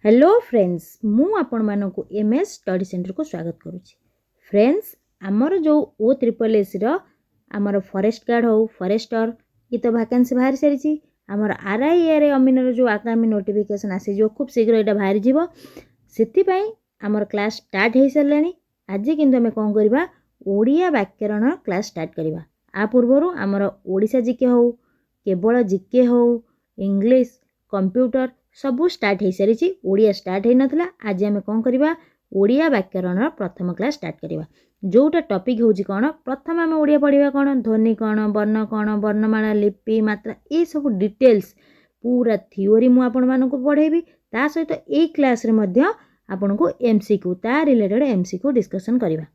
Hello friends मु आपण मानक एमएस स्टडी सेंटर को स्वागत करुच्ची। फ्रेंड्स आमर जो ओ ट्रिपल एस आमर फॉरेस्ट गार्ड हो फॉरेस्टर ये तो वैकेंसी बाहर सारी आमर आरआईए अमीनर जो आगामी नोटिफिकेशन आसी जो खूब शीघ्र यहाँ बाहरी जीव से आमर क्लास स्टार्ट हो सारे। आज किंतु आम कौन करवा ओडिया व्याकरण क्लास स्टार्ट करवा। आ पूर्वर आमर ओडिशा जीके हो केवल जीके हो इंग्लिश कंप्यूटर सबू स्टार्ट हो सारी। ओडिया स्टार्ट हो नाला। आज आम कौन करवा ओडिया व्याकरण प्रथम क्लास स्टार्ट करवा। जोटा टॉपिक होची कौन प्रथम आम ओडिया पढ़ा कौन ध्वनि कौन वर्णमाला लिपि मात्रा ये सब डिटेल्स पूरा थियोरी मु आपण मानक पढ़ेबी। ता सहित ए क्लास रे मध्य आपण को एमसीक्यू ता रिलेटेड एमसीक्यू डिस्कशन करवा।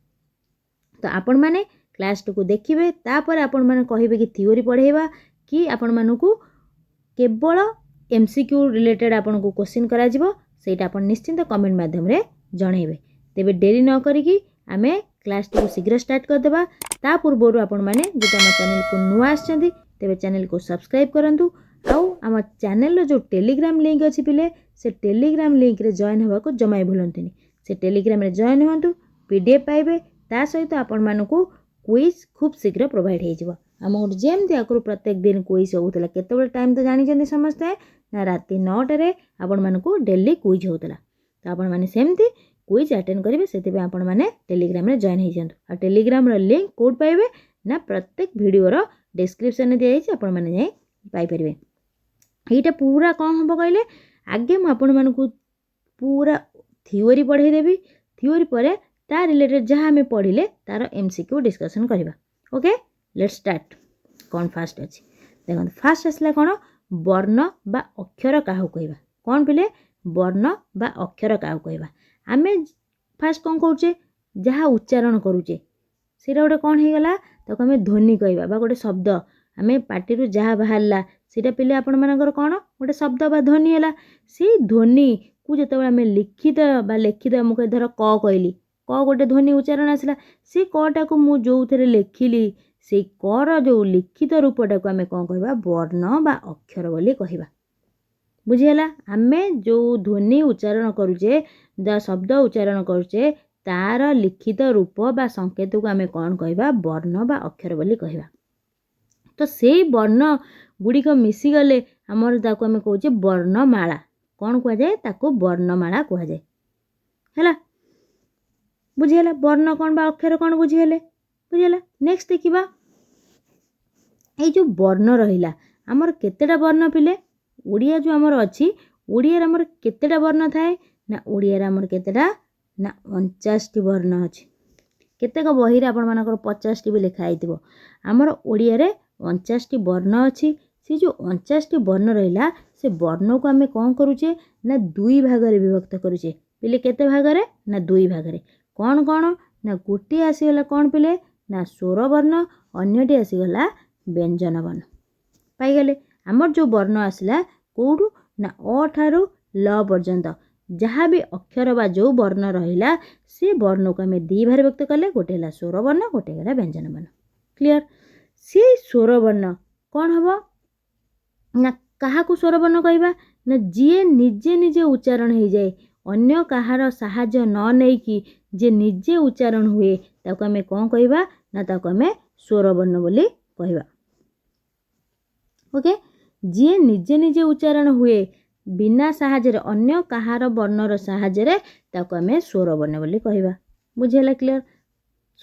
तो आपण माने क्लास को देखिए तापर आपण माने कहिबे कि थियोरी पढ़ेबा कि आपण मानक केवल एमसीक्यू रिलेटेड आपन को क्वेश्चन करा जिवो सेटा आपन निश्चिंत कमेंट माध्यम रे जणैबे। तेबे देरी न करिकि आमे क्लास को शीघ्र स्टार्ट कर देबा। ता पूर्वरु आपन माने जे हम चैनल को नुआ आछंती तेबे चैनल को सब्सक्राइब करंतु। आउ हम चैनल रो जो टेलीग्राम लिंक अछि पिले से टेलीग्राम लिंक रे जॉइन होबा को जमाई भूलंतुनी। से टेलीग्राम रे जॉइन होंतु पीडीएफ पाइबे। ता सहित आपन मानकू क्विज खूब शीघ्र प्रोवाइड हो जिवो। आम जेमती आगु प्रत्येक दिन क्विज होता केतबेले टाइम तो जानी समस्ते ना राति 9 आपण मानकू डेली क्विज होता। तो आपण माने सेमती क्विज अटेंड करेंगे से आपण माने टेलीग्राम रे जॉइन हो जातु। आ टेलीग्राम रो लिंक कोड पाइबे ना प्रत्येक वीडियो रो डिस्क्रिप्शन में दिया आपण माने जाई पाई परिबे। एटा पूरा कौन हम कहले आगे मु आपण मानकू पूरा थियोरी पढ़ाई देबी। थियोरी परे ता रिलेटेड जहाँ हमें पढ़िले तार एमसीक्यू डिस्कशन करवा। Okay let's start. कौन फास्ट अच्छी देखो फास्ट आसला कौन वर्ण बा अक्षर क्या कहवा कौन पिले वर्ण बा अक्षर क्या कहवा। आम फास्ट कौन कौचे जहाँ उच्चारण करुचे से गोटे कौन हो गला ताको आम ध्वनि कहवा बा गोटे शब्द आम पार्टी जहाँ बाहरला सीटा पिले आपण मानकर कौन गोटे शब्द बा ध्वनि है। से ध्वनि को जो आम लिखित बा लिखित मुझे धर क कहली क गोटे ध्वनि उच्चारण आसला से कटा को मु जो थे लिखिली से कर जो लिखित रूपटा को आम कौन कहवा वर्ण बा अक्षर बोली कहवा। बुझीगला आमे जो ध्वनि उच्चारण करुचे शब्द उच्चारण करुचे तार लिखित रूप बा संकेत को आम कौन कहवा वर्ण बा अक्षर बोली कहवा। तो से वर्ण गुड़िक मिसीगले आमर ताको आम कहूचे वर्णमाला कौन कह जाए ताको वर्णमाला कह जाए है। बुझीगला वर्ण कौन बा अक्षर कौन बुझीगले बुझीगला। नेक्स्ट देखिबा ये जो वर्ण रहिला आमर केतेटा वर्ण पिले ओडिया जो आमर अच्छी ओडिया आमर केतेटा वर्ण थाए ना ओडिया आमर केतेटा ना 49 वर्ण अच्छी। केतेक बही रे आपण मानकर 50 भी लिखा आइतिबो आमर ओडिया रे 49 वर्ण अच्छी। से जो 49 वर्ण रहिला से वर्ण को आमे कौन करूचे ना दुई भाग रे विभक्त करूचे। पिले केते भाग रे ना दुई भाग रे कौन कौन ना गोटे आसीगला कौन पिले ना स्वर वर्ण अन्यटी आसीगला व्यंजन वर्ण पाईगले। आमर जो वर्ण आसला कौटू ना अ ठारू ल पर्यंत जहाँ भी अक्षर बा जो वर्ण रहिला से वर्ण को आम दी भाग व्यक्त कले गोटे है स्वर वर्ण गोटे है व्यंजन वर्ण। क्लियर। से स्वर वर्ण कौन हम ना क्या स्वर वर्ण कहवा ना जी निजे निजे उच्चारण हो जाए अन्य कहार साहाय्य न नेकी जे निजे उच्चारण हुए ताको आमे कौन कहवा ना ताको आमे स्वर वर्ण बोली कहवा। ओके जी निजे निजे उच्चारण हुए बिना साहाय्य अन्य कहार वर्णर साहाय्य ताको आमे स्वर वर्ण बोली कहवा। बुझेला क्लियर।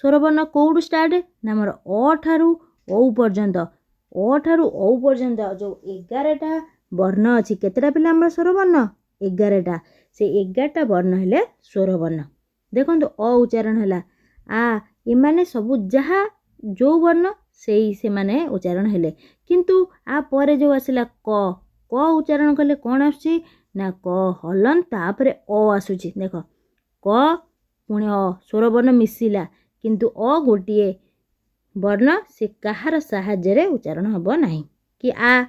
स्वर वर्ण कौटू स्टार्ट ना हमर अ ठारू औ पर्यंत अ ठारू औ पर्यंत जो 11टा वर्ण अच्छी केतेटा पिला हमर स्वर वर्ण 11टा से 11टा वर्ण हेले स्वर वर्ण। देखो अ उच्चारण है आ एमाने सबू जहाँ जो वर्ण से माने उच्चारण हेले किंतु आ परे जो आसला क उच्चारण कले कौन आसुची ना क हलन तापरे अ आसुची। देख क पुणी अ स्वर वर्ण मिसिला किंतु अ गोटिए वर्ण से कहार साहाय्य उच्चारण हबो नाही कि आ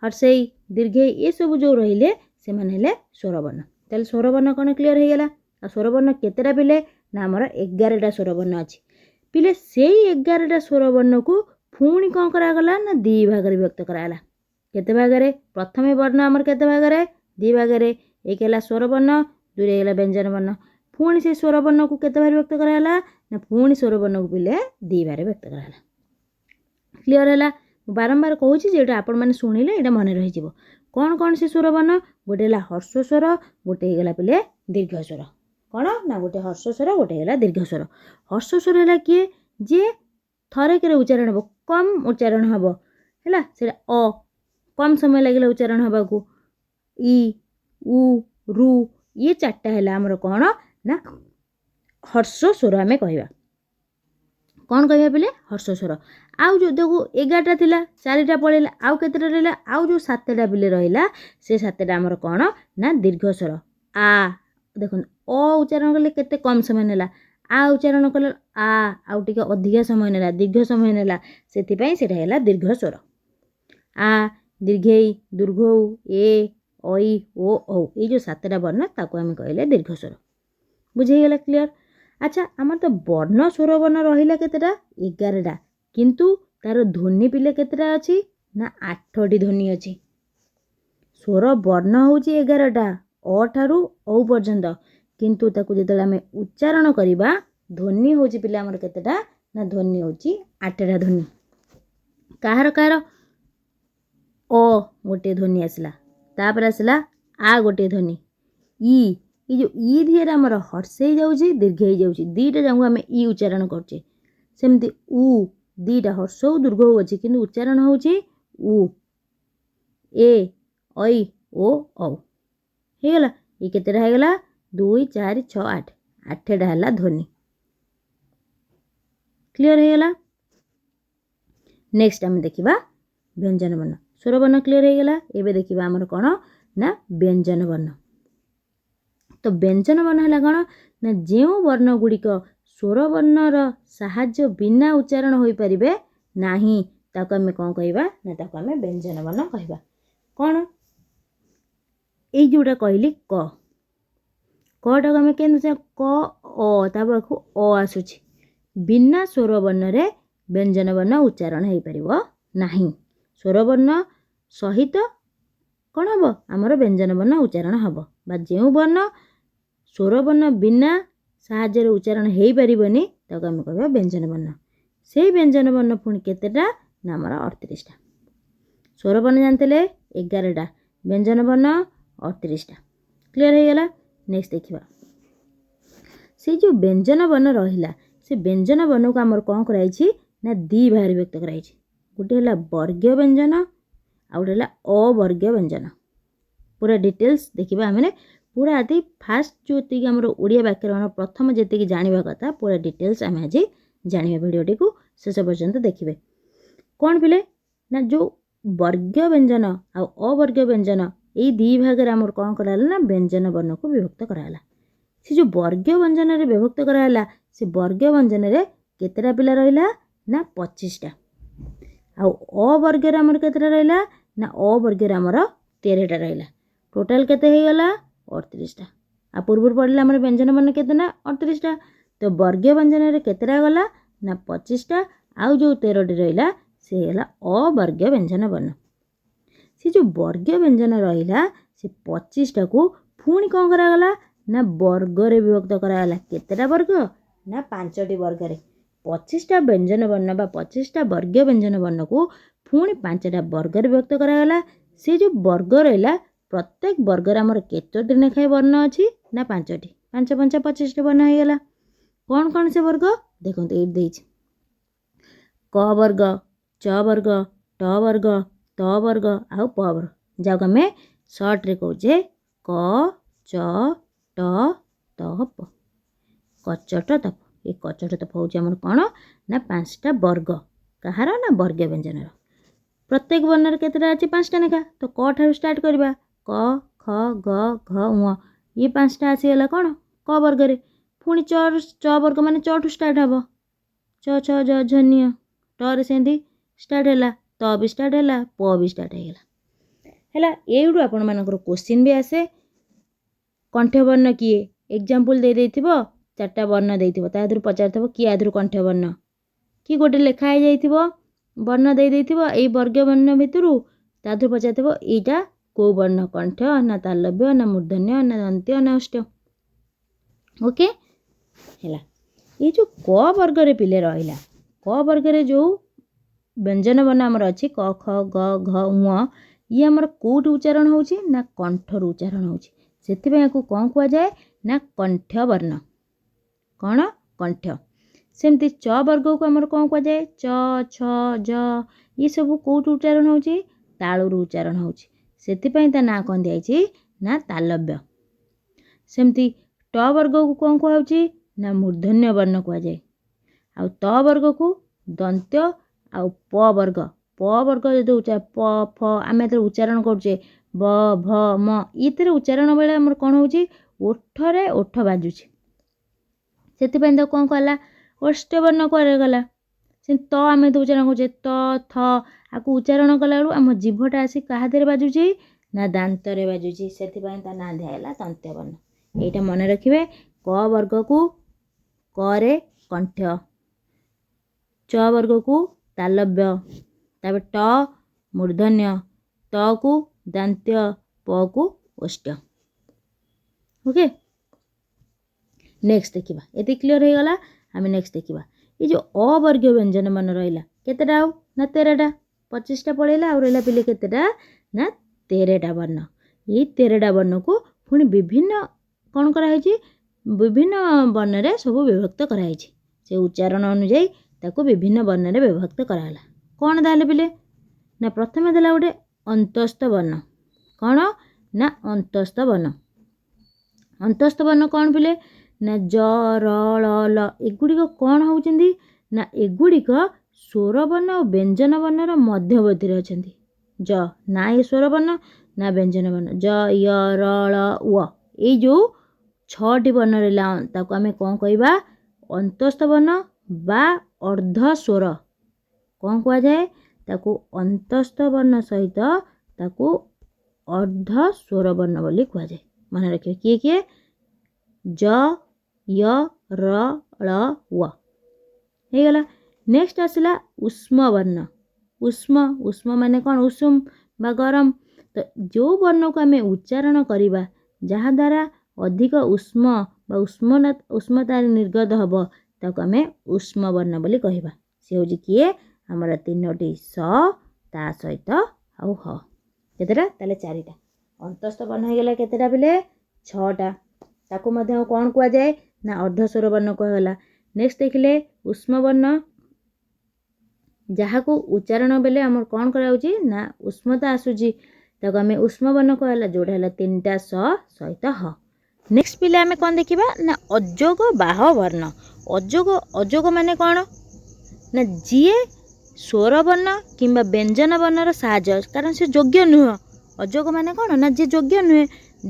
हर्षेई दीर्घेई ये सब जो रहिले से माने हेले स्वर वर्ण। ताले स्वर वर्ण कौन क्लियर हो गला। आ स्वर वर्ण केतेटा पिले ना हमर 11टा स्वर वर्ण अच्छी पिले से 11टा स्वर वर्ण को पुणी कौन करागला ना दी भाग रे व्यक्त कराला। केते भाग रे प्रथम वर्ण हमर केते भाग रे दी भाग रे एक है स्वरवर्ण दुई है व्यंजन वर्ण पुणी से स्वरवर्ण को केते भार व्यक्त कराला ना पुणी स्वरवर्ण को पिले दी भार व्यक्त कराला क्लियर है बारंबार कहूँ जेटा आपण मैंने शुणिले यहाँ मन रही कौन कौन से स्वरवर्ण गोटे है हर्ष स्वर गोटे होगा पिले दीर्घ स्वर कौन ना गोटे हर्ष स्वर गोटे है दीर्घ स्वर हर्ष स्वर है किए जे थरक उच्चारण हम कम उच्चारण हम है अ कम समय लगे उच्चारण हवा को इ उ रु ये चार्टा है आमर कौन ना हर्ष स्वर आम कह कौन कह पे हर्ष स्वर आउ जो देखो 11टा थिला 4टा पड़ेगा आउ केतेटा रहा आउ जो 7टा पिले रहा से 7टा आमर कौन ना दीर्घ स्वर आ देखो अ उच्चारण कले केते कम समय नेला आ उच्चारण कले आउ टिके अधिका समय नेला दीर्घ समय नेला सेथिपई सेटा हैला दीर्घ स्वर आ दीर्घई दुर्घौ ए ऐ ओ औ ये जो 7टा वर्ण ताको आम कहले दीर्घ स्वर बुझेगला क्लियर अच्छा आम तो वर्ण स्वर वर्ण रहा केतेटा 11टा किंतु तार ध्वनि पिले केतेटा अच्छी ना 8टी ध्वनि अच्छी स्वर वर्ण हूँ 11टा अ ठारू औ पर्यंत किंतु ताकू जेतेला आम उच्चारण करवा ध्वनि हूँ पिले आमर केतेटा ना ध्वनि हूँ 8टा ध्वनि कहार कहार अ गोटे ध्वनि आसला तापर आसला आ गोटे ध्वनि इ जो इ दिहरे आमर हर्ष हो जाऊँगी दीर्घ हो जाऊँगी दीटा जाऊँ आम इ उच्चारण करछे सेमती उ दीटा हर्ष दीर्घ अच्छी किंतु उच्चारण हूँ उ ए ऐ ओ औ होगला ये केतेटा होगला 2 4 6 8 8टा है ध्वनि क्लियर होगला नेक्स्ट आम देखा व्यंजन वर्ण स्वर वर्ण क्लियर होगला एबे देखा आमर कौन ना व्यंजन वर्ण तो व्यंजन वर्ण है कौन ना जो वर्ण गुड़िक स्वर वर्णर साहाय्य बिना उच्चारण हो पारे नाही ताको आम कौन कहवा ना ताको आम व्यंजन वर्ण कहवा कौन ये जोटा कहली कटा आम के क अ पाखु अ आसूची बिना स्वर वर्ण रे व्यंजन वर्ण उच्चारण हो पार नाही स्वर वर्ण सहित कौन हम आमर व्यंजन वर्ण उच्चारण हम बा जो वर्ण स्वर वर्ण बिना साहाय्य उच्चारण हो पारनी ताको आम कह व्यंजन वर्ण से व्यंजन वर्ण पुणी केतेटा ना आमर 38टा स्वर वर्ण जानते 11टा व्यंजन वर्ण 38टा क्लियर होगला नेक्स्ट देखा से जो व्यंजन वर्ण रहा से व्यंजन वर्ण को आमर कौन कराई ना दी भाग व्यक्त कराई गोटे है वर्गीय व्यंजन आ गोटे है अवर्गीय व्यंजन पूरा डिटेल्स देखा आम पूरा आदि फास्ट जो आम ओडिया व्याकरण प्रथम जी जानवा कथा पूरा डिटेल्स आम आज जाना भिडियोटी को शेष पर्यंत देखिए कौन पिले ना जो वर्गीय व्यंजन आ अवर्गीय व्यंजन यही दी भाग आमर कौन कराला ना व्यंजन वर्ण को विभक्त कराला से जो वर्गीय व्यंजन रे विभक्त कराला से वर्गीय व्यंजन रे केतेटा पिला रहिला ना 25टा आ अवर्गीय आमर केतेटा रहिला ना अवर्गीय आमर 13टा रहिला टोटाल केते हो गला 38टा आ पूर्व पढ़ले आमर व्यंजन वर्ण केते ना 38टा तो वर्गीय व्यंजन रे केतेटा गला ना 25टा आउ जो 13टी रहिला से हला अवर्गीय व्यंजन वर्ण से जो वर्गीय व्यंजन रहिला से 25टा को पुणी कौन करागला ना वर्ग रे विभक्त करागला केतेटा वर्ग ना 5टी वर्ग रे 25टा व्यंजन वर्ण बा 25टा वर्गीय व्यंजन वर्ण को पुणी 5टा वर्ग रे विभक्त करागला से जो वर्ग रहिला प्रत्येक वर्ग रे हमर केतोटी लेखाए वर्ण अछि ना 5टी 5 5 25टी वर्ण हो गला कौन कौन से वर्ग देखो ये देछि क वर्ग च वर्ग ट वर्ग त वर्ग आउ प वर्ग जाको आम सर्ट रे कहूचे क च ट त प कचट तप ये कचट तप हूँ आम कौन ना 5टा वर्ग कहार ना वर्गीय व्यंजन प्रत्येक वर्ण केतेटा अच्छी 5टा लेखा तो क ठारू स्टार्ट करवा क ख ग घ ङ ये 5टा आसीगला कौन क वर्ग रे पुणी च वर्ग माने च ठू स्टार्ट हम च छ ज झनिय ट रे सेंदी स्टार्ट है त भी स्टार्ट है प भी स्टार्ट है एडू आपण मानकर क्वेश्चन भी आसे कंठवर्ण किए एग्जांपल दे देथिबो 4टा वर्ण देथिबो ता आधुर पचारथिबो कि आधुर कंठवर्ण कि गोटे लेखा हो जाइथिबो वर्ण दे देथिबो एई वर्ग वर्ण भितरु ता आधुर पचारथिबो एटा କେଉଁ ବର୍ଣ୍ଣ କଣ୍ଠ ନା ତାଲବ୍ୟ ନା ମୂର୍ଧନ୍ୟ ନା ଦନ୍ତ୍ୟ ନା ଅଷ୍ଟ। ଓକେ ହେଲା। ये जो क वर्गर पिले रहा क वर्गर जो व्यंजन वर्ण आमर अच्छी क ख ग घ ङ ये आमर कौटि उच्चारण होची ना कंठर उच्चारण होची सेथिबे याकू कौन कुआ जाए ना कंठ वर्ण कौन कंठ। सेमती च वर्ग को आमर कौन कुआ जाए च छ ज ये सब कौटि उच्चारण होची तालुर उच्चारण होची सेथिबे ता ना कौन दियाची ना तालव्य। सेमती ट वर्ग को कौन कुआ होची ना मूर्धन्य वर्ण कुआ जाए। आ त वर्ग को दंत्य आ प वर्ग जो प फ आम उच्चारण करुचे ब भ म ये उच्चारण बेले आमर कौन होची ओठरे ओठ बाजुची सेथिबे तो कौन कहला अष्टवर्ण कुआ गला। से त आम उच्चारण करुचे त थ आकु उच्चारण कला आम जीभटा आसी क्या बाजुची ना दांतरे बाजुची सेथिबे ता ना दियाला दंत्य वर्ण। एटा मन रखिबे क वर्ग को करे कंठ च वर्ग को तालव्य तापर ट मूर्धन्य त को दांत्य प को ओष्ठ। ओके नेक्स्ट देखिबा एति क्लियर हो गला। आम नेक्स्ट देखिबा ये जो अवर्गीय व्यंजन मान रहिला केतेटा ना 13टा 25टा पड़ेला आ रहिला पिले केतेटा ना 13टा वर्ण। ये 13टा वर्ण को पुणी विभिन्न कौन करा विभिन्न वर्ण रे सब विभक्त कराई से उच्चारण अनुଯାयी ताको विभिन्न वर्ण रे विभक्त कराला। कौन दाले पिले ना प्रथम देला गोटे अंतस्थ वर्ण कौन ना अंतस्थ वर्ण। अंतस्थ वर्ण कौन पिले ना ज र ल ल एगुड़िक कौन होउचंदी ना एगुड़िक स्वर वर्ण और व्यंजन वर्णर मध्यवर्ती अछंती। ज ना ये स्वर वर्ण ना व्यंजन वर्ण ज य र ल व ये जो 6टी वर्ण रहा ताको आमे कौन कहबा अंतस्थ वर्ण बा अर्ध स्वर कौन कुआ जाए ताको अंतस्थ वर्ण सहित ताको अर्ध स्वर वर्ण बोली कुआ जाए। मन रखिए किए किए ज य र ल व हे गला। नेक्स्ट आसला उष्म वर्ण उष्म उष्म माने कौन उषुम बा गरम तो जो वर्ण को आमे उच्चारण करिबा जहा द्वारा अधिक उष्म बा उष्मता निर्गत हब ताको आमे उष्म वर्ण बोली कहबा। से होजी किए हमर 3टी स ता सहित आउ ह केतेटा ताले 4टा अंतस्थ वर्ण हो गला केतेटा बिले 6टा ताको मध्ये कौन कुआ जाए ना अर्ध स्वर वर्ण कुआ गला। नेक्स्ट देखिले उष्म वर्ण जहा को उच्चारण बेले हमर कौन करा होची ना उष्मता आसुची ताको आमे उष्म वर्ण कुआ गला जोडा हला 3टा स सहित ह। नेक्स्ट पिले आमे कौन देखिबा ना अजोग बाह वर्ण अजोग अजोग माने कौन ना जीए स्वर वर्ण किंबा व्यंजन वर्णर साहाय्य कारण से योग्य नुह। अजोग माने कौन ना जे योग्य नुहे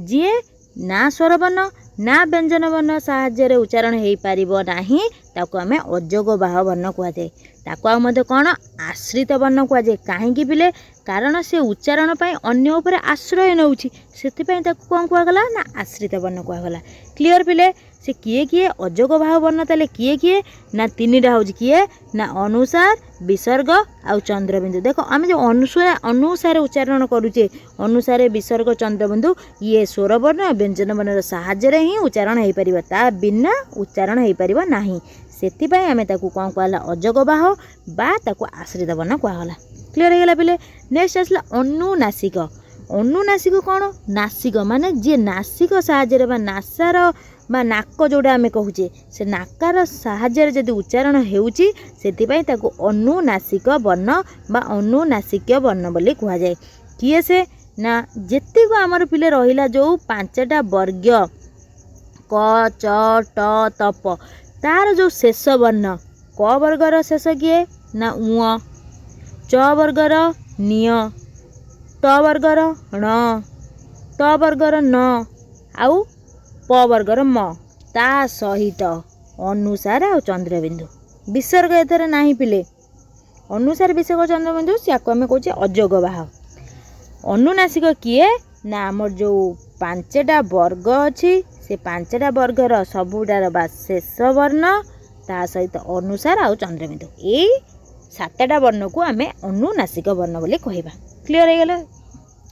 जीए ना स्वर वर्ण ना व्यंजन वर्ण साहाय्य उच्चारण हो पारिबो नाही ताको आमे अजोग बाह वर्ण कुआ जाए। ताको आ मते कौन आश्रित वर्ण कुआ जाए काहेकि पिले कारण से उच्चारण पाई अन्य ऊपर आश्रय नउछि सेथिपाई ताको कौन कुआ गला ना आश्रित वर्ण कुआ गला। क्लियर पिले से किए किए अजोग बाह वर्ण ताले किए किए ना 3टा होछि किए ना अनुसार विसर्ग आउ चंद्रबिंदु। देखो आमे जो अनुसार उच्चारण करूचे अनुसार विसर्ग चंद्रबिंदु ये स्वर वर्ण व्यंजन वर्णर साहाय्य रे ही उच्चारण हो पारिबो ता बिना उच्चारण हो पारिबो नाही सेथिपाई आमे ताको कौन कहला अजोग बाह बा ताको आश्रित वर्ण कहला। क्लियर हो गला पिले। नेक्स्ट आसला अनुनासिक अनुनासिक कौन नासिक माने जे नासिक साहाय्य बा नासार बा नाक जोड़ा आमे कहूचे से नाकार साहाय्य जदि उच्चारण हेउची सेथिपाई ताको अनुनासिक वर्ण बा अनुनासिक वर्ण बोली कुआ जाए। किए से ना जेतिको आमर पिले रहिला जो 5टा वर्ग क च ट त प तार जो शेष वर्ण क वर्गर शेष किए ना उ च वर्गर निय ट वर्गर ण त वर्गर न आउ प वर्गर म ता सहित अनुसार आ चंद्रबिंदु विसर्ग एथरे नाही पिले अनुसार विसर्ग चंद्रबिंदु सियाको आमे कहूचे अजोग बाह। अनुनासिक किए ना आमर जो 5टा वर्ग अछि से 5टा वर्गर सबुडार बा शेष वर्ण ता सहित अनुसार आ चंद्रबिंदु ए 7टा वर्ण को आमे अनुनासिक वर्ण बोली कहबा। क्लियर हो गला।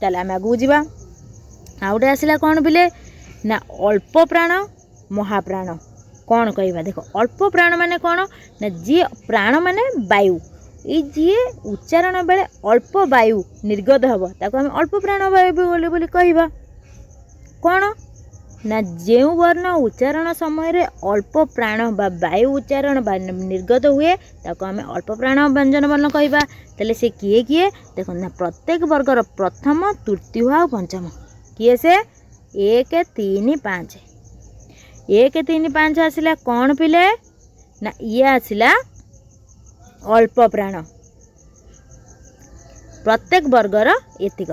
ताले आम आगू जा आउटे आसला कौन पिले ना अल्प प्राण महाप्राण कौन कहवा देख अल्प प्राण माने कौन ना जी प्राण माने वायु ये जी उच्चारण बेले अल्प वायु निर्गत हम ताको आम अल्प प्राण वायु बोली कहवा कौन ना जो वर्ण उच्चारण समय रे अल्प प्राण बा वायु उच्चारण बा निर्गत हुए ताको आम अल्प प्राण व्यंजन वर्ण कहवा तेले से किए किए देख ना प्रत्येक वर्गर प्रथम तृतीय आ पंचम किए से 1 3 5 1 3 5 आसला कौन पिले ना ये आसला अल्प प्राण प्रत्येक वर्गर एतिक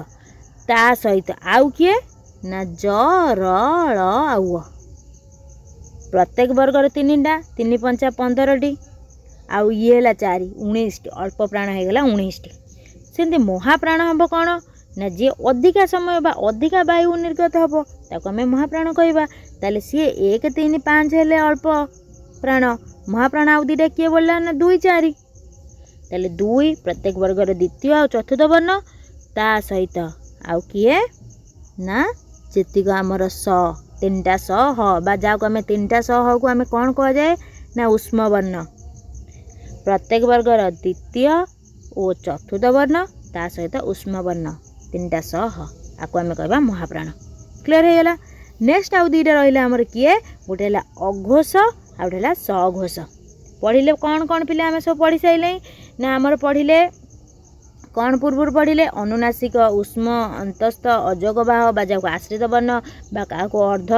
ता सहित आउ किए ना ज र ळ आउ प्रत्येक वर्गर 3टा 3 5 15 आउ ये है 4 19 अल्प प्राण हो गला 19 सेमती महाप्राण हम कौन ना जी अधिका समय बा अधिका वायु निर्गत हम ताको आम महाप्राण कहवा ताले सी 1 3 5 हेले अल्प प्राण महाप्राण आउ दीटा किए बोलला ना 2 4 ताले 2 प्रत्येक वर्गर द्वितीय आ चतुर्थ वर्ण ता सहित आउ किए ना जेतिक आमर स 3टा स ह बा जाको आम 3टा स ह को आम कौन कह जाए ना उष्म वर्ण प्रत्येक वर्गर द्वितीय और चतुर्थ वर्ण ता सहित उष्म वर्ण 3टा स ह आपको आम कहवा महाप्राण क्लियर हो गला। नेक्स्ट आउ दीटा रहा आमर किए गोटे है अघोष आ गोटे है सघोष पढ़िले कौन कौन पिले आम सब पढ़ी सारे ना आमर पढ़िले कौन पूर्व पढ़िले अनुनासिक उष्म अंतस्थ अजगबाह बा जाको आश्रित वर्ण बा क्या अर्ध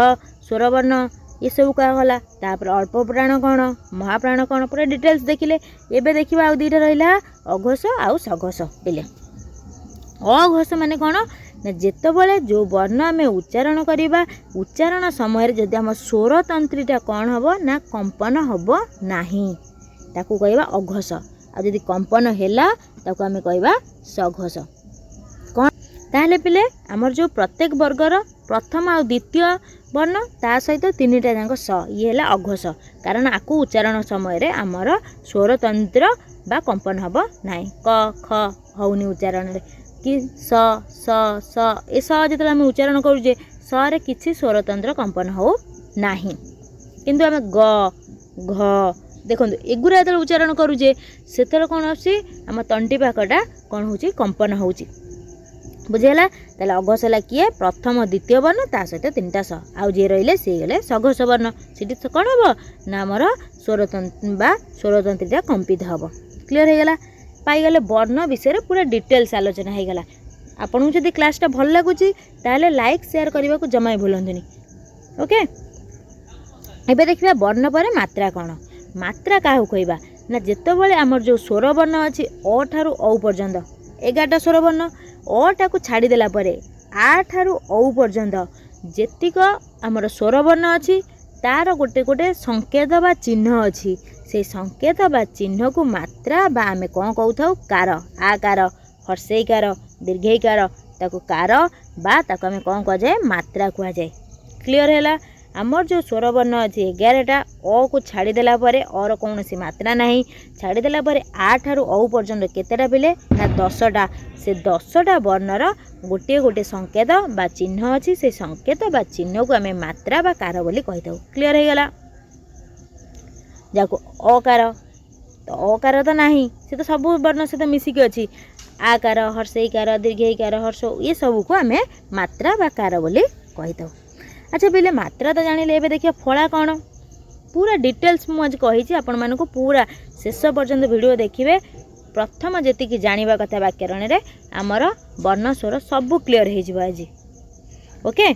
स्वर वर्ण ये सब कहला तापर अल्प प्राण कौन महाप्राण कौन पूरा डिटेल्स देखिले। एबे देखिबा आउ दीटा रहिला अघोष आउ सघोष पिले अघोष माने कौन ना जेतबेले जो वर्ण आम उच्चारण करवा उच्चारण समय जदि आम स्वर तंत्रीटा कौन हम ना कंपन हम नहीं ताकू कहवा अघोष आ जदि कंपन हैला ताकू आम कहवा सघोष कौन ताहले पिले आमर जो प्रत्येक वर्गर प्रथम आ द्वितीय वर्ण ता सहित 3टा जाक स ये है अघोष कारण आकु उच्चारण समय रे आमर स्वर तंत्र बा कंपन हम ना क ख हौनी उच्चारण रे कि स स स ए स जो आम उच्चारण करुचे स रे किछि स्वर तंत्र कंपन हो नाही किंतु आम ग घ देखो एगुरा जो उच्चारण करुचे से कौन आम तंटी पाकटा कौन हो कंपन हो बुझेगा ताले अघोष है किए प्रथम द्वितीय वर्ण ता सहित 3टा स आउ जी रही सी गले सघोष वर्ण से कौन हम ना आमर स्वरतंत्रीटा कंपित हम क्लीयर हो गला पाईगले वर्ण विषय पूरा डिटेल्स आलोचना हो गला। आपन जदि क्लासटा भल लगुच ताले लाइक शेयर करने को जमा भूलंतुनी ओके। एबे देखिबा वर्ण पर मात्रा कौन मात्रा क्या कहवा ना जितेबाला आमर जो स्वर वर्ण अच्छी अ ठारू औ पर्यंत 11टा स्वर वर्ण अ टा को छाड़देला आ ठारू औ पर्यंत जेतिक आमर स्वर वर्ण अच्छी तार गोटे गोटे संकेत बा चिन्ह अच्छी से संकेत बा चिन्ह को मात्रा बा आमे कौन कहू कार आकार हर्षईकार दीर्घईकार ताको कार बा ताको आमे कौन कह जाए मात्रा कह जाए। क्लीयर है आमर जो स्वर वर्ण अच्छी 11टा अ को छाड़देला अर कौन सी मात्रा नहीं छाड़देला आ ठारू औ पर्यंत केतेटा पिले ना 10टा से 10टा वर्णर गोटे गोटे संकेत बा चिन्ह अच्छी से संकेत बा चिन्ह को आम मात्रा बा कार बोली कही था। क्लीयर हो गला जाको अकार तो अकार तो नहीं से तो सब वर्ण सहित मिसिकी अच्छी आकार हर्षईकार दीर्घईकार हर्ष ये सब को आम मात्रा बा कार बोली कही था। अच्छा पहले मात्रा तो जानिले एबे देखिए फला कौन पूरा डिटेल्स मुझे कही आपण मानक पूरा शेष पर्यंत वीडियो देखिए प्रथम जी जानिबा कथा व्याकरण रे आमर वर्ण स्वर सब क्लीयर हो आज ओके।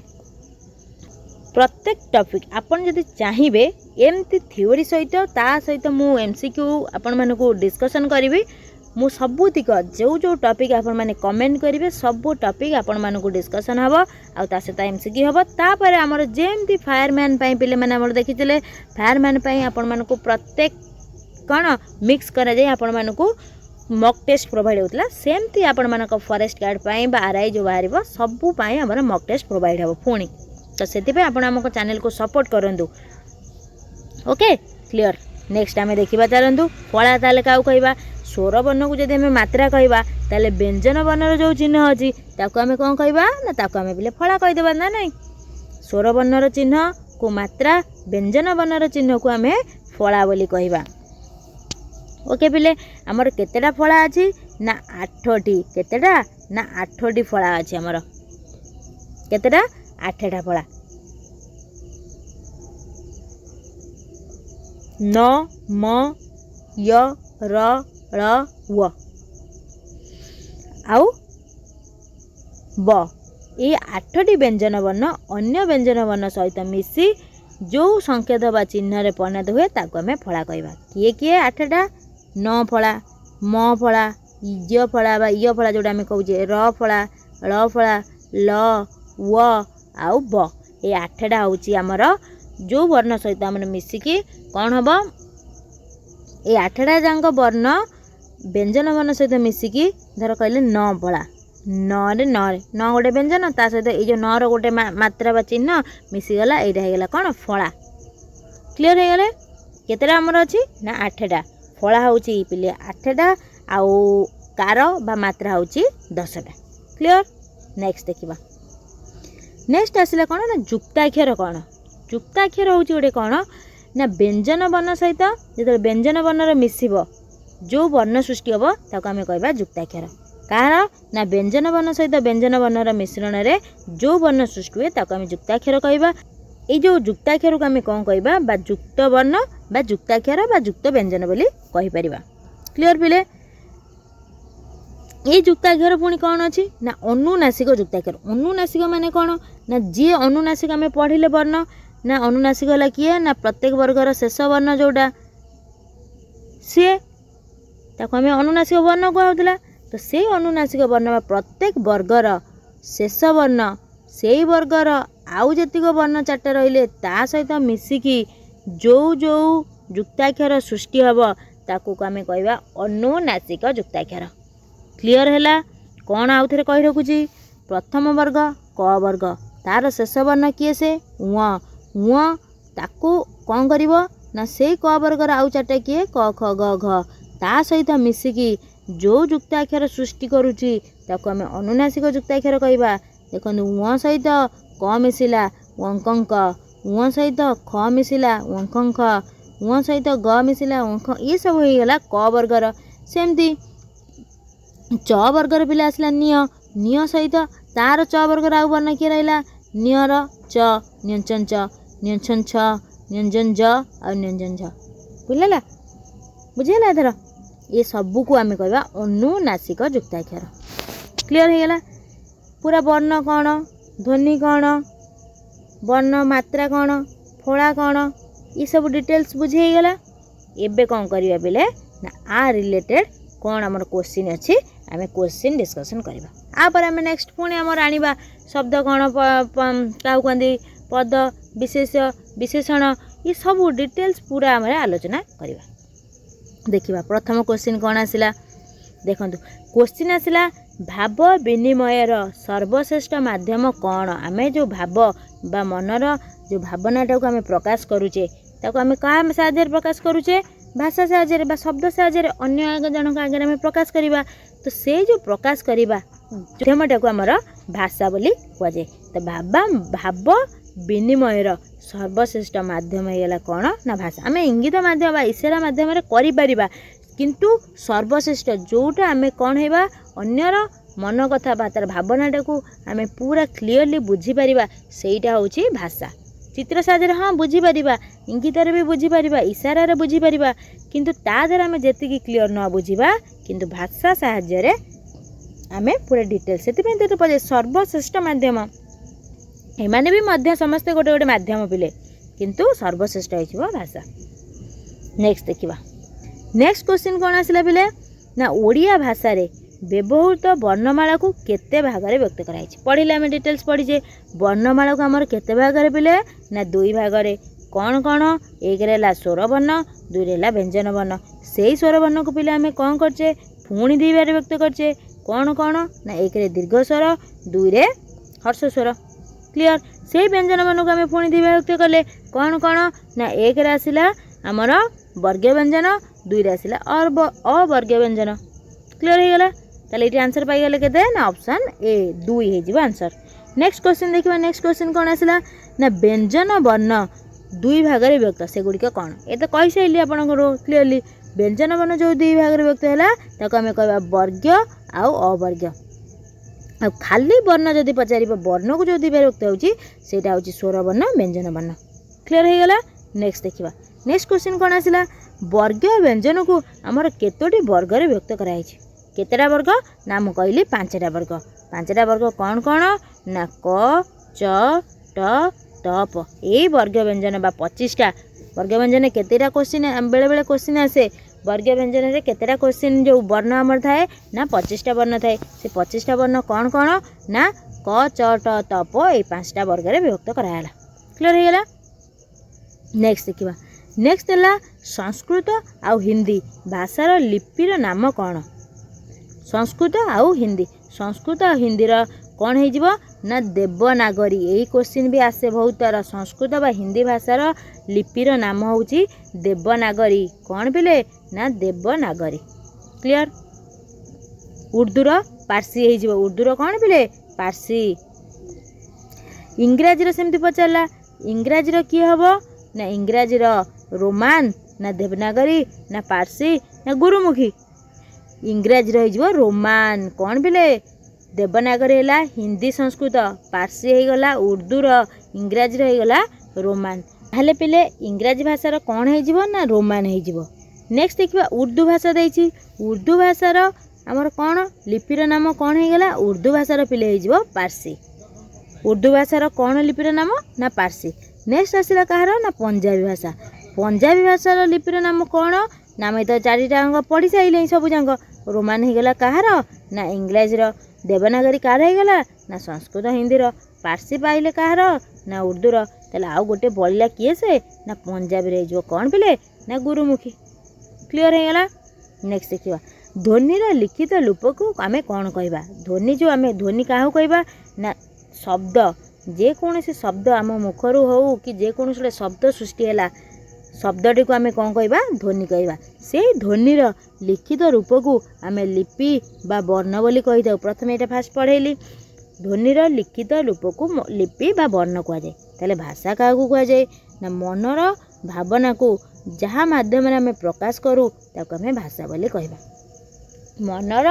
प्रत्येक टॉपिक आपण जदि चाहिए एमती थ्योरी सहित ता सहित मु एमसीक्यू आपण मानक डिस्कशन करी मु सबुतिक जो जो टॉपिक आपण माने कमेंट करेंगे सबू टॉपिक आपण मानक डिस्कशन हम आ सहित एमसीक्यू हम तापर आमर जेमती फायरमैन पिले मैंने आम देखी फायरमैन आपण मानक प्रत्येक कौन मिक्स करा जाए आपण मानक मॉक टेस्ट प्रोवाइड होता सेमती आपण मानक फॉरेस्ट गार्ड बा आरआई जो बाहर सबू आमर मॉक टेस्ट प्रोवाइड हम पुणी तो से आपण आम चैनल को सपोर्ट करूँ ओके। क्लीयर नेक्स्ट आम देखा चलतु फला ताले क्या कहवा स्वर वर्ण को जदि आम मात्रा कहवा ताले व्यंजन वर्णर जो चिन्ह अच्छी ताको आम कौन कहवा ना ताको आम बोले फला कहीदेवा ना नहीं। स्वर वर्णर चिन्ह को मात्रा व्यंजन वर्णर चिन्ह को आम फला बोली कहवा। ओके पिले आमर केतेटा फला अच्छी ना 8टी केतेटा ना 8टी फला अच्छी आमर केतेटा 8टा फला न म य र ळ व आउ ब ये 8टी व्यंजन वर्ण अन्य व्यंजन वर्ण सहित मिसी जो संकेत बा चिन्ह रे परिणत हुए ताको आमे फला कहवा। किए किए 8टा न फला म फला य फला बा य फला जोटा आमे कहूजे र फला ळ फला ल व आउ ब ये 8टा होची हमर जो वर्ण सहित हमर मिसिकी कौन हम ये 8टा जांक वर्ण व्यंजन वर्ण सहित मिसिकी धर कहले न फला न गोटे व्यंजन ता सहित ये जो न रो गोटे मात्रा बा चिन्ह मिसीगला एटा हो गला कौन फला। क्लीयर हो गले केतेटा हमर अछि ना 8टा फला होची पिले 8टा आउ कार बा मात्रा होची 10टा। क्लीयर नेक्स्ट देखिबा। नेक्स्ट आसिला कौन ना जुक्ताक्षर कौन जुक्ताक्षर होची गोटे कौन ना व्यंजन वर्ण सहित जो व्यंजन वर्णर मिसिबो जो वर्ण सृष्टि हम ताको आम कहवा जुक्ताक्षर। कार ना व्यंजन वर्ण सहित व्यंजन वर्णर मिश्रण रे जो वर्ण सृष्टि हुए ताको आम जुक्ताक्षर कहवा। ये जो जुक्ताक्षर को आम कौन कहवा बा जुक्त वर्ण बा जुक्ताक्षर बा जुक्त व्यंजन बोली कहि परिबा। क्लियर पिले ये जुक्ताक्षर पुणी कौन अच्छी ना अनुनासिक जुक्ताक्षर। अनुनासिक माने कौन ना जी अनुनासिक आम पढ़िले वर्ण ना अनुनासिक है किए ना प्रत्येक वर्गर शेष वर्ण जोटा सी ताको आम अनुनासिक वर्ण कहला। तो से अनुनासिक वर्ण प्रत्येक वर्गर शेष वर्ण से वर्गर आउ जतिक वर्ण 4टा रहिले ता सहित मिसिकी जो जो जुक्ताक्षर सृष्टि हम ताको आम कहवा अनुनासिक जुक्ताक्षर। क्लियर है कौन आउ थे कही रखुची प्रथम वर्ग क वर्ग तार शेष वर्ण किए से उ ताको कौन करिवो ना से क वर्गर आउ 4टा किए क ख ग घ ता सहित मिसिकी जो जुक्ताक्षर सृष्टि करुची ताको आम अनुनासिक जुक्ताक्षर कहवा। देखो उ सहित क मिसिला अंकंक उ सहित ख मिसिला अंकंक उ सहित ग मिसिला अंक ये सब हो गला क वर्गर। सेमती च वर्गर पिला आसला निय सहित तार च वर्गर आउ वर्ण किए रहिला नियर च न्यंचन च न्यंचन छ न्यंजन ज और न्यंजन झ बुझला बुझेला एथर ये सबू को आम कहवा अनुनासिक जुक्ताक्षर। क्लियर हो गला पूरा वर्ण कौन ध्वनि कौन वर्ण मात्रा कौन फला कौन ये सब डिटेल्स बुझे गला। एबे कौन करिया बेले ना आ रिलेटेड कौन हमर क्वेश्चन अछि आमे क्वेश्चन डिस्कशन करबा। आ पर आमे नेक्स्ट पुणी हमर आनिबा शब्द कौन काउ कंदी पद विशेष विशेषण ये सब डिटेल्स पूरा आमे आलोचना करबा। देखिबा प्रथम क्वेश्चन कौन आसिला देखंतु क्वेश्चन आसिला भाव विनिमयर सर्वश्रेष्ठ माध्यम कौन। आमे जो भाव बा मनर जो भावनाटा को आमे प्रकाश करूचे ताको आमे का साहाय्य प्रकाश करूचे भाषा साहाय्य बा शब्द साहाय्य अन्य जनक आगे आमे प्रकाश करिबा। तो से जो प्रकाश करिबा माध्यमटा को आमर भाषा बोली कह जाए। तो भाव विनिमयर सर्वश्रेष्ठ माध्यम होगा कौन ना भाषा। आम इंगित माध्यम इशारा माध्यम करि परिबा किंतु सर्वश्रेष्ठ जोटा आम कौन होगा अन्यर मन कथा बा तार भावनाटा को आम पूरा क्लीयरली बुझीपर सेटा हूँ भाषा। चित्र साहाय्य हाँ बुझीपर इंगितर भी बुझीपर इशारे बुझीपर किंतु ता द्वारा आम जी क्लीयर न बुझा किंतु भाषा साहाय्य आम पूरा डिटेल से तो पजे सर्वश्रेष्ठ माध्यम एमाने भी मध्य समस्ते गोटे गोटे माध्यम पिले किंतु सर्वश्रेष्ठ हो भाषा। नेक्स्ट देखिबा नेक्स्ट क्वेश्चन कौन आसिला पिले ना ओडिया भाषा रे व्यवहृत वर्णमाला को केते भाग में व्यक्त कराई पढ़िले आम डिटेल्स पढ़ीचे। वर्णमाला को आमर केते भाग में पिले ना 2 भाग में कौन कौन एक रे स्वर वर्ण 2 रे व्यंजन वर्ण। से स्वर वर्ण को पिले आम कौन करचे पुणी 2 भाग व्यक्त करचे कौन कौन ना 1 रे दीर्घ स्वर 2 रे हर्ष स्वर। क्लियर से व्यंजन वर्ण को आम पुणी 2 भाग व्यक्त कले कौन कौन ना 1 रे आसिला आमर वर्ग व्यंजन दुई आसला अवर्गीय व्यंजन क्लियर हो गला ताले ये आंसर पाई गले केते ना ऑप्शन ए 2 हे जिवो आंसर। नेक्स्ट क्वेश्चन देखिबा नेक्स्ट क्वेश्चन कोन आसला ना व्यंजन वर्ण दुई भाग रे विभक्त से गुडी के कोन ए तो कहि सैली आपन को क्लियरली व्यंजन वर्ण जो दुई भाग रे विभक्त हैला ताको हमें कहबा वर्ग्य आउ अवर्ग्य आ खाली वर्ण जदि पचारिबो वर्ण को जो दुई भाग विभक्त होउची सेटा होउची स्वर वर्ण व्यंजन वर्ण क्लियर हो गला। नेक्स्ट देखिबा नेक्स्ट क्वेश्चन कोन आसला वर्ग्य व्यंजन को हमर केतोटी वर्ग रे विभक्त कराई छी केतेटा वर्ग ना मु कहली 5टा वर्ग 5टा वर्ग कौन कौन ना क च ट त प ए वर्ग व्यंजन बा 25टा वर्ग व्यंजन केतेटा क्वेश्चन बेले बेले क्वेश्चन आसे वर्ग व्यंजन रे केतेटा क्वेश्चन जो वर्ण हमर थाए ना 25टा वर्ण थाए से 25टा वर्ण कौन कौन ना क च ट त प ए 5टा वर्ग रे विभक्त करायला क्लियर हो गला। नेक्स्ट देखिबा नेक्स्ट हला संस्कृत आउ हिंदी भाषार लिपिर नाम कौन संस्कृत आउ हिंदी रा कौन हो जिवो ना देवनागरी यही क्वेश्चन भी आसे बहुत तरह संस्कृत बा हिंदी भाषार लिपिर नाम होउची देवनागरी कौन पिले ना देवनागरी क्लियर। उर्दूर पारसी हो जिवो उर्दूर कौन पिले पारसी। इंग्राजी रो सेमती पचारला इंग्राजी रो की हबो ना इंग्राजी रो रोमान ना देवनागरी ना पारसी ना गुरुमुखी इंग्राजी रही रोमान कौन पिले देवनागरी है हिंदी संस्कृत पारसी हो गला उर्दूर इंग्राजी रही गला रोमान ताहले पिले इंग्राजी भाषार कौन हो ना रोमान हो। नेक्स्ट देखिबा उर्दू भाषा देछि उर्दू भाषार आमर कौन लिपिर नाम कौन हो गला उर्दू भाषार पिले हो पारसी उर्दू भाषार कौन लिपिर नाम ना पारसी। नेक्स्ट आसला कहार ना पंजाबी भाषार लिपिर नाम कौन ना मैं तो 4टा अंक पढ़ी सारे सब जाक रोमान हो गला कहार ना इंग्लिश देवनागरी कार हो गला ना संस्कृत हिंदी पारसी पाइले कहार ना उर्दूर ताले आउ गोटे बलिला किए से ना पंजाबी रही कौन पिले ना गुरुमुखी क्लियर हो गला। नेक्स्ट देखिबा ध्वनिर लिखित लूप को आमे कौन कहबा ध्वनि जो आमे ध्वनि काहू कहबा ना शब्द जे कौन शब्द आम मुखरू हो कि जे कौन शब्द सृष्टि है शब्दटी को आमे कौन कहबा ध्वनि कहबा से ध्वनिर लिखित रूप को आमे लिपि बा वर्ण बोली कहि थाउ। प्रथम एटा फास्ट पढ़ेली ध्वनिर लिखित रूप को लिपि बा वर्ण कह जाए ताले भाषा का कह जाए ना मनर भावना को जहाँ माध्यम आमे प्रकाश करूँ ताको आमे भाषा बोली कहबा मनर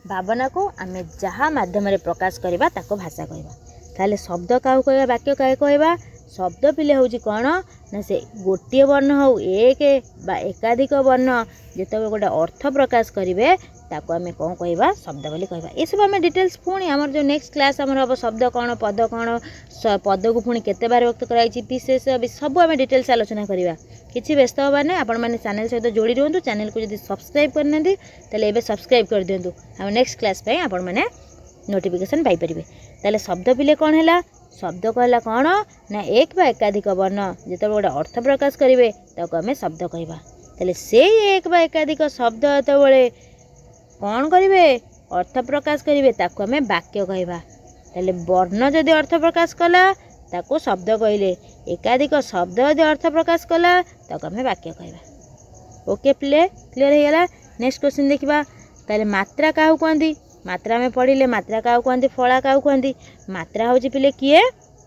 भावना को आमे जहाँ माध्यम प्रकाश करबा ताको भाषा कहबा ताले शब्द का कहबा वाक्य का कहबा शब्द पिले हूँ कौन ना से गोटे वर्ण हो एक बा एकाधिक वर्ण जिते गोटे अर्थ प्रकाश करेंगे ताको आमे कौन कहबा शब्द बोली कहबा ये सब आमे डिटेल्स पुणी आमर जो नेक्स्ट क्लास आमर हम शब्द कौन पद को पुणी केते बार व्यक्त कराई विशेष सब आमे डिटेल्स आलोचना करवा किसी व्यस्त हबार ना आपण मैंने चैनल सहित जोड़ी रुहतु चैनल को जब सब्सक्राइब करना ताले एबे सब्सक्राइब कर दिंतु आम नेक्स्ट क्लास पे आपण मैंने नोटिफिकेशन पाई परिबे। ताले शब्द पिले कौन है शब्द कहला कौन ना एक बा एकाधिक वर्ण जिते गोटे अर्थ प्रकाश करेंगे ताको आमे शब्द कहबा ताले से एक बा एकाधिक शब्द जो कौन करेंगे अर्थ प्रकाश करेंगे ताको आमे वाक्य कहबा ताले वर्ण जदि अर्थ प्रकाश कला ताको शब्द कहले एकाधिक शब्द यदि अर्थ प्रकाश कला ताको आमे वाक्य कहबा। ओके प्ले क्लियर हो गला। नेक्स्ट क्वेश्चन देखिबा ताले मात्रा काहू कहंदी मात्रा में पढ़िले मात्रा क्या कहते फला क्या कहते मात्रा हूँ पिले किए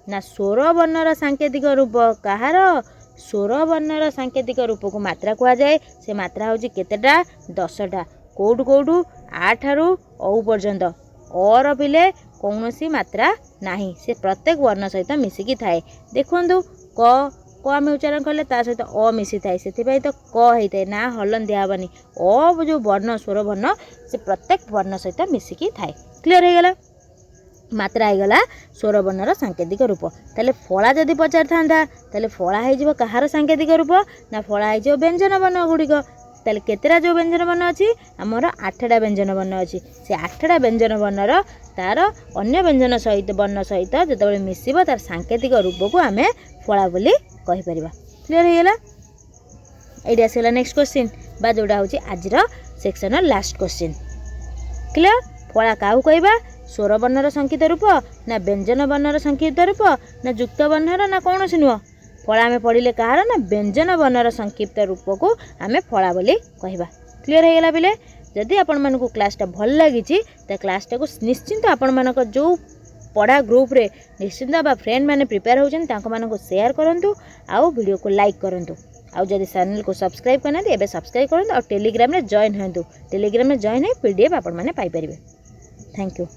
ना स्वर वर्णर सांकेतिक रूप कहार स्वर वर्णर सांकेतिक रूप को मात्रा कहुए से मात्रा हूँ केतेटा 10टा कौटू कौटू आ ठारू औ पर्यंत और पिले कौन सी मात्रा नहीं से प्रत्येक वर्ण सहित मिसिकी थाए देखु क आम उच्चारण कले ता सहित अ मिसी थाए से तो क होता है ना हलन दिहबनी अ जो वर्ण स्वर वर्ण से प्रत्येक वर्ण सहित मिसिकी थाए क्लियर हो गला। मात्रा हो गला स्वर वर्णर सांकेतिक रूप ताले फला जदि पचार था ताले फला हो कहार सांकेतिक रूप ना फला हो व्यंजन वर्ण गुड़िक ताले केतेटा जो व्यंजन वर्ण अच्छी आमर 8टा व्यंजन वर्ण अच्छी से 8टा व्यंजन वर्णर तार अन्य व्यंजन सहित वर्ण सहित जो मिसिब तार सांकेतिक रूप को आमे फला बोली कहीपर क्लियर हो गला। ये आसगला नेक्स्ट क्वेश्चन बा जोड़ा हूँ आज सेक्शन लास्ट क्वेश्चन क्लियर फला क्या कहवा स्वर वर्णर संकेत रूप ना व्यंजन वर्णर संकेत रूप ना युक्त वर्णर ना कौन नुह फला आम पढ़ले कहार ना व्यंजन वर्णर संक्षिप्त रूप को आम फला बोली कहवा। क्लीयर हो गला पिले। जदि आपण मानकु क्लासटा भल लगी तो क्लासटा को निश्चिंत आपण मानक जो पढ़ा ग्रुप रे निश्चिंत बा फ्रेंड मैंने प्रिपेयर होचन तांको मानको शेयर करंतु आउ वीडियो को लाइक करंतु आउ जदि चैनल को सब्सक्राइब करना एबे सब्सक्राइब करंतु और टेलीग्राम रे जॉइन हंतु। टेलीग्राम रे जॉइन है पीडीएफ आपण माने पाई परिबे। Thank you.